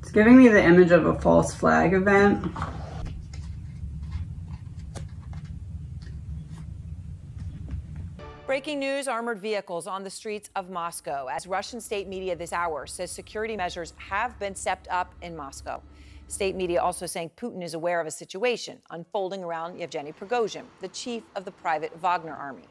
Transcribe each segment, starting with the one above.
It's giving me the image of a false flag event. Breaking news, armored vehicles on the streets of Moscow. As Russian state media this hour says security measures have been stepped up in Moscow. State media also saying Putin is aware of a situation unfolding around Yevgeny Prigozhin, the chief of the private Wagner army.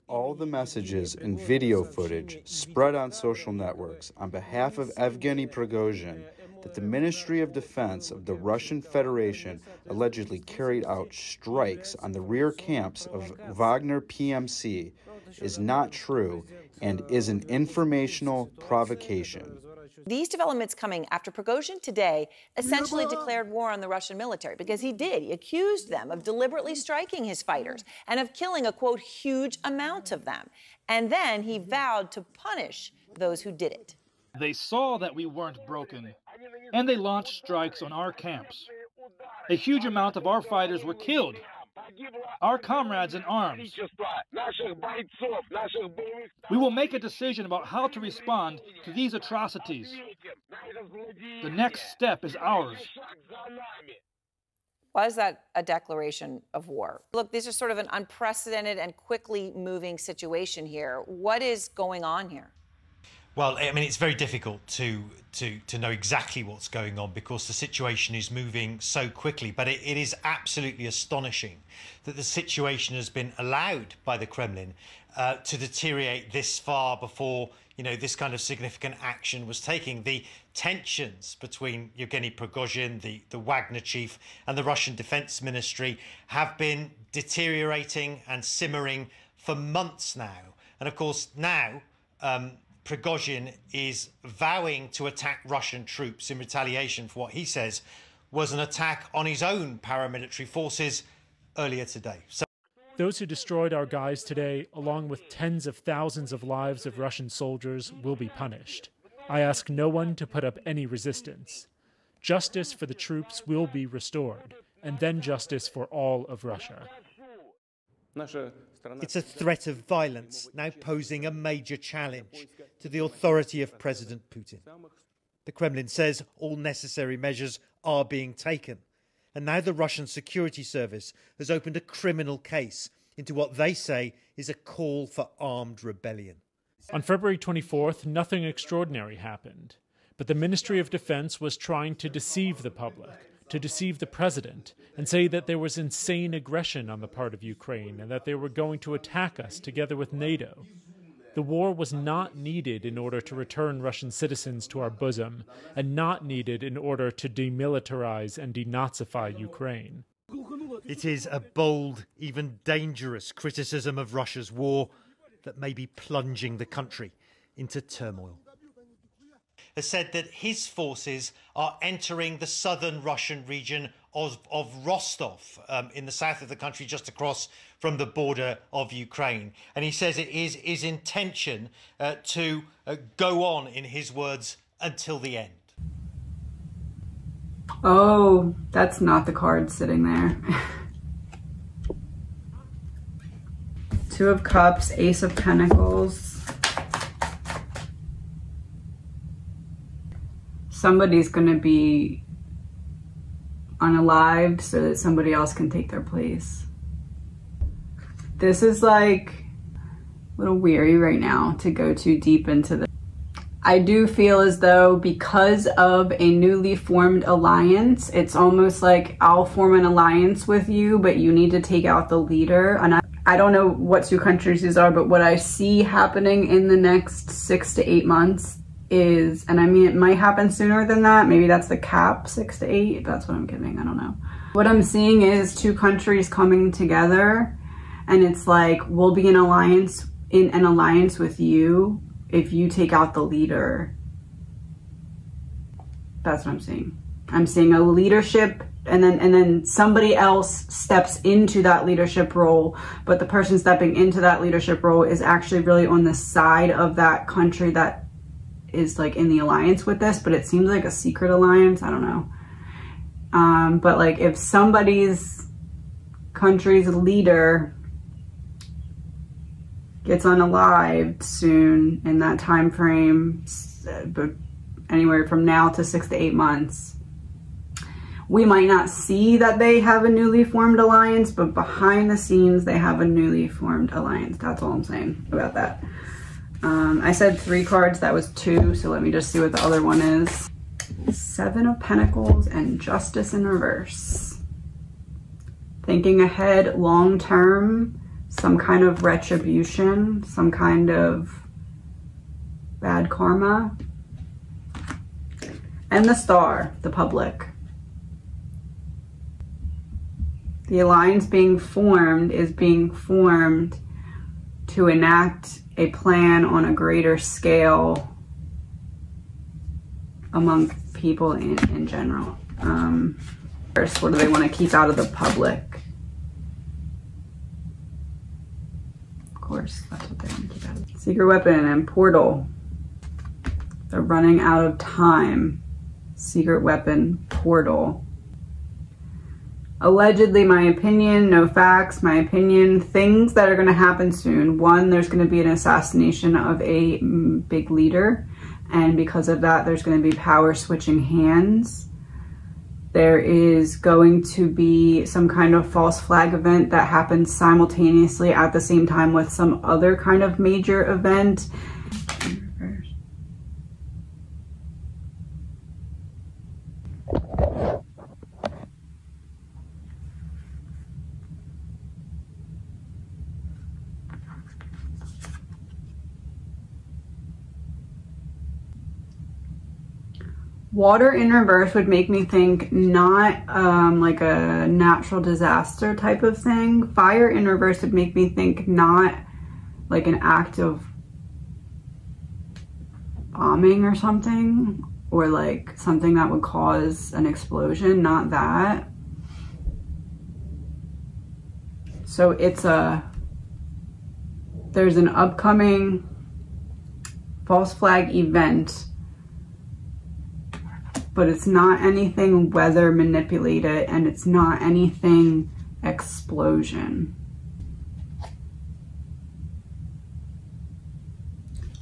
All the messages and video footage spread on social networks on behalf of Evgeny Prigozhin that the Ministry of Defense of the Russian Federation allegedly carried out strikes on the rear camps of Wagner PMC is not true and is an informational provocation. These developments coming after Prigozhin today essentially declared war on the Russian military, because he did. He accused them of deliberately striking his fighters and of killing a, quote, huge amount of them. And then he vowed to punish those who did it. They saw that we weren't broken, and they launched strikes on our camps. A huge amount of our fighters were killed. Our comrades in arms. We will make a decision about how to respond to these atrocities. The next step is ours. Why is that a declaration of war? Look, these are sort of an unprecedented and quickly moving situation here. What is going on here? Well, I mean, it's very difficult to know exactly what's going on because the situation is moving so quickly. But it is absolutely astonishing that the situation has been allowed by the Kremlin to deteriorate this far before, you know, this kind of significant action was taken. The tensions between Yevgeny Prigozhin, the Wagner chief, and the Russian Defense Ministry have been deteriorating and simmering for months now. And of course, now Prigozhin is vowing to attack Russian troops in retaliation for what he says was an attack on his own paramilitary forces earlier today. Those who destroyed our guys today, along with tens of thousands of lives of Russian soldiers, will be punished. I ask no one to put up any resistance. Justice for the troops will be restored, and then justice for all of Russia. It's a threat of violence now posing a major challenge to the authority of President Putin. The Kremlin says all necessary measures are being taken. And now the Russian security service has opened a criminal case into what they say is a call for armed rebellion. On February 24th, nothing extraordinary happened. But the Ministry of Defense was trying to deceive the public, to deceive the president, and say that there was insane aggression on the part of Ukraine and that they were going to attack us together with NATO. The war was not needed in order to return Russian citizens to our bosom, and not needed in order to demilitarize and denazify Ukraine. It is a bold, even dangerous criticism of Russia's war that may be plunging the country into turmoil. Has said that his forces are entering the southern Russian region of Rostov in the south of the country, just across from the border of Ukraine. And he says it is his intention to go on, in his words, until the end. Oh, that's not the card sitting there. Two of Cups, Ace of Pentacles. Somebody's going to be unalived so that somebody else can take their place. This is like a little weary right now to go too deep into this. I do feel as though because of a newly formed alliance, it's almost like I'll form an alliance with you, but you need to take out the leader. And I don't know what two countries these are, but what I see happening in the next 6 to 8 months is, and I mean, it might happen sooner than that. Maybe that's the cap, 6 to 8. That's what I'm getting. I don't know. What I'm seeing is two countries coming together, and it's like, we'll be in an alliance with you if you take out the leader. That's what I'm seeing. I'm seeing a leadership, and then somebody else steps into that leadership role, but the person stepping into that leadership role is actually really on the side of that country that is like in the alliance with this, but it seems like a secret alliance. I don't know. But like if somebody's country's leader gets unalived soon in that time frame, but anywhere from now to 6 to 8 months, we might not see that they have a newly formed alliance, but behind the scenes, they have a newly formed alliance. That's all I'm saying about that. I said 3 cards, that was 2, so let me just see what the other one is. 7 of Pentacles and Justice in reverse. Thinking ahead, long term, some kind of retribution, some kind of bad karma. And the Star, the public. The alliance being formed is being formed to enact a plan on a greater scale among people in general. First, what do they want to keep out of the public? Of course, that's what they want to keep out of. Secret weapon and portal. They're running out of time. Secret weapon, portal. Allegedly, my opinion, no facts, my opinion, things that are going to happen soon. One, there's going to be an assassination of a big leader. And because of that, there's going to be power switching hands. There is going to be some kind of false flag event that happens simultaneously at the same time with some other kind of major event. Water in reverse would make me think not like a natural disaster type of thing. Fire in reverse would make me think not like an act of bombing or something, or like something that would cause an explosion, not that. So there's an upcoming false flag event, but it's not anything weather manipulated, and it's not anything explosion.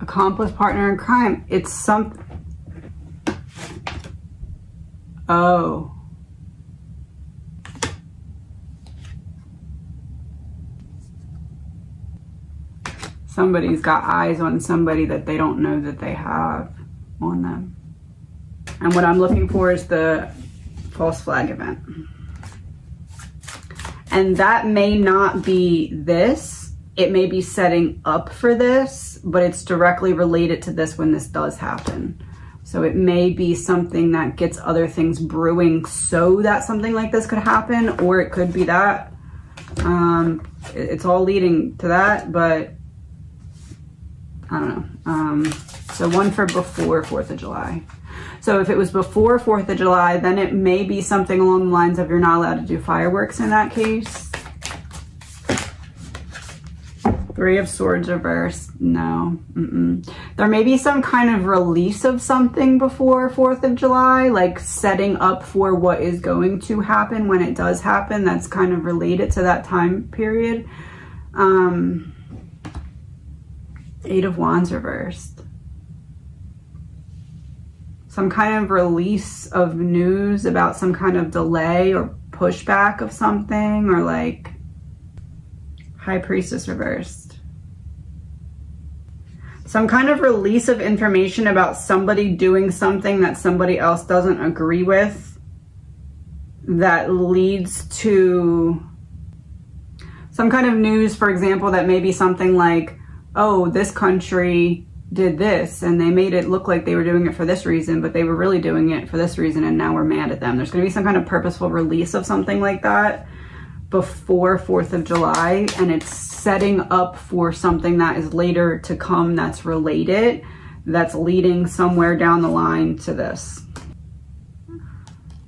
Accomplice, partner in crime. It's something. Oh. Somebody's got eyes on somebody that they don't know that they have on them. And what I'm looking for is the false flag event. And that may not be this. It may be setting up for this, but it's directly related to this when this does happen. So it may be something that gets other things brewing so that something like this could happen, or it could be that. It's all leading to that, but I don't know. So one for before 4th of July. So if it was before 4th of July, then it may be something along the lines of you're not allowed to do fireworks in that case. 3 of Swords reversed. No. There may be some kind of release of something before 4th of July, like setting up for what is going to happen when it does happen. That's kind of related to that time period. 8 of Wands reversed. Some kind of release of news about some kind of delay or pushback of something, or like High Priestess reversed. Some kind of release of information about somebody doing something that somebody else doesn't agree with, that leads to some kind of news, for example, that may be something like, oh, this country did this and they made it look like they were doing it for this reason, but they were really doing it for this reason, and now we're mad at them. There's going to be some kind of purposeful release of something like that before 4th of July, and it's setting up for something that is later to come that's related, that's leading somewhere down the line to this.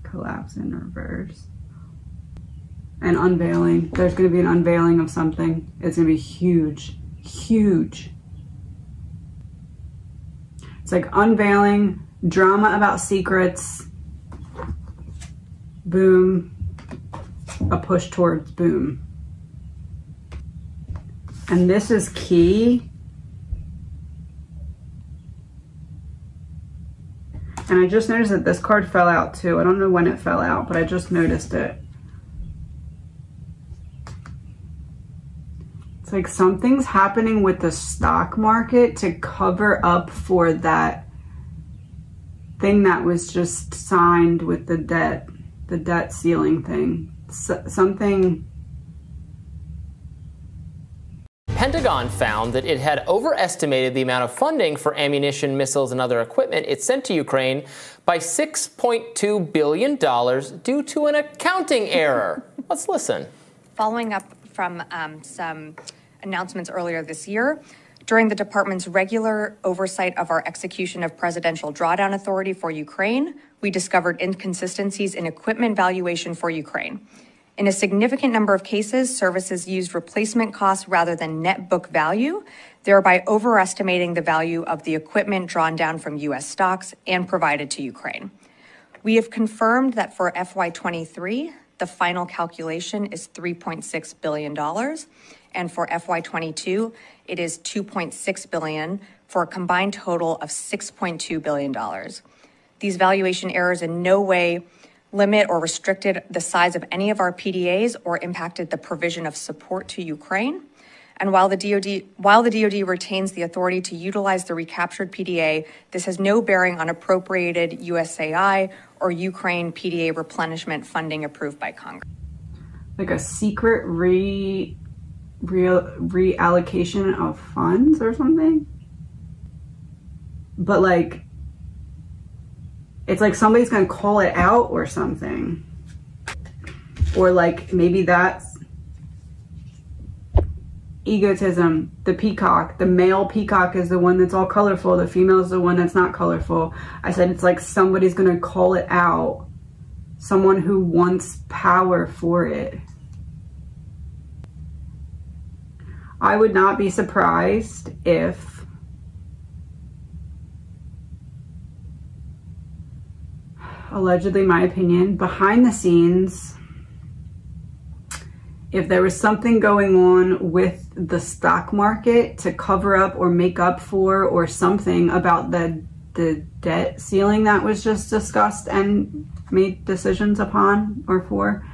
Collapse in reverse. And unveiling. There's going to be an unveiling of something. It's going to be huge. Huge. It's like unveiling, drama about secrets, boom, a push towards boom. And this is key. And I just noticed that this card fell out too. I don't know when it fell out, but I just noticed it. It's like something's happening with the stock market to cover up for that thing that was just signed with the debt ceiling thing. Something. Pentagon found that it had overestimated the amount of funding for ammunition, missiles, and other equipment it sent to Ukraine by $6.2 billion due to an accounting error. Let's listen. Following up from some announcements earlier this year, during the department's regular oversight of our execution of presidential drawdown authority for Ukraine, we discovered inconsistencies in equipment valuation for Ukraine. In a significant number of cases, services used replacement costs rather than net book value, thereby overestimating the value of the equipment drawn down from U.S. stocks and provided to Ukraine. We have confirmed that for FY23, the final calculation is $3.6 billion, and for FY22, it is $2.6 billion, for a combined total of $6.2 billion. These valuation errors in no way limit or restricted the size of any of our PDAs or impacted the provision of support to Ukraine. And while the DoD retains the authority to utilize the recaptured PDA, this has no bearing on appropriated USAI or Ukraine PDA replenishment funding approved by Congress. Like a secret reallocation of funds or something? But like, it's like somebody's gonna call it out or something. Or like maybe that's egotism. The peacock, the male peacock is the one that's all colorful. The female is the one that's not colorful. I said it's like somebody's gonna call it out. Someone who wants power for it. I would not be surprised if allegedly, my opinion, behind the scenes, if there was something going on with the stock market to cover up or make up for or something about the debt ceiling that was just discussed and made decisions upon or for,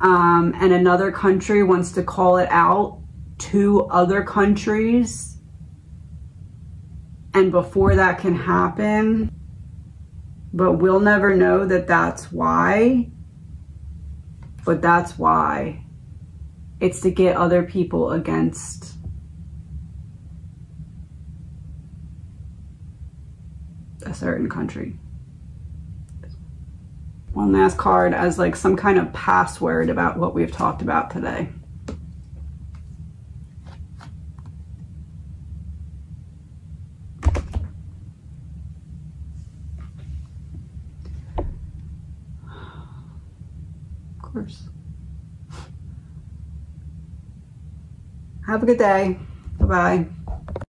and another country wants to call it out to other countries, and before that can happen, but we'll never know that that's why, but that's why. It's to get other people against a certain country. One last card as like some kind of password about what we've talked about today. Of course. Have a good day. Bye-bye.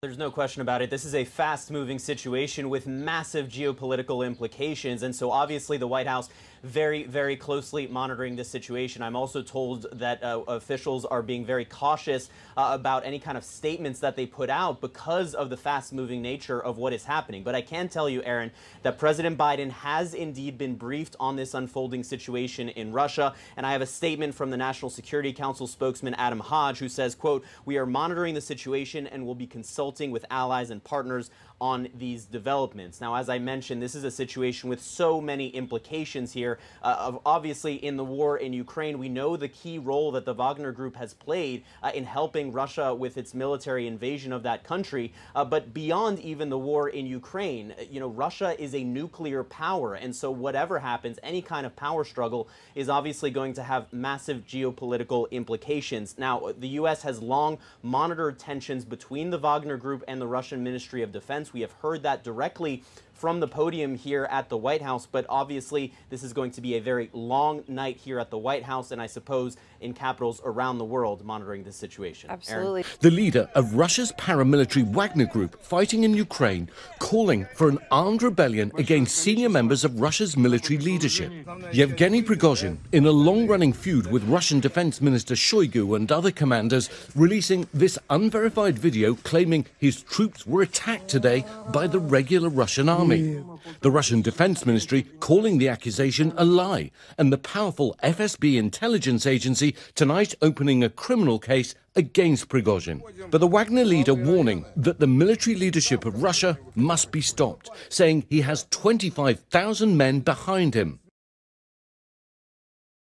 There's no question about it. This is a fast-moving situation with massive geopolitical implications, and so obviously the White House very, very closely monitoring this situation. I'm also told that officials are being very cautious about any kind of statements that they put out because of the fast-moving nature of what is happening. But I can tell you, Aaron, that President Biden has indeed been briefed on this unfolding situation in Russia, and I have a statement from the National Security Council spokesman Adam Hodge, who says, quote, "We are monitoring the situation and will be consulting with allies and partners on these developments." Now, as I mentioned, this is a situation with so many implications here. Obviously, in the war in Ukraine, we know the key role that the Wagner Group has played in helping Russia with its military invasion of that country. But beyond even the war in Ukraine, you know, Russia is a nuclear power. And so whatever happens, any kind of power struggle is obviously going to have massive geopolitical implications. Now, the U.S. has long monitored tensions between the Wagner Group and the Russian Ministry of Defense. We have heard that directly from the podium here at the White House, but obviously this is going to be a very long night here at the White House and I suppose in capitals around the world monitoring this situation. Absolutely. Aaron? The leader of Russia's paramilitary Wagner Group fighting in Ukraine, calling for an armed rebellion against senior members of Russia's military leadership. Yevgeny Prigozhin, in a long-running feud with Russian Defense Minister Shoigu and other commanders, releasing this unverified video claiming his troops were attacked today by the regular Russian army. The Russian Defense Ministry calling the accusation a lie, and the powerful FSB intelligence agency tonight opening a criminal case against Prigozhin. But the Wagner leader warning that the military leadership of Russia must be stopped, saying he has 25,000 men behind him.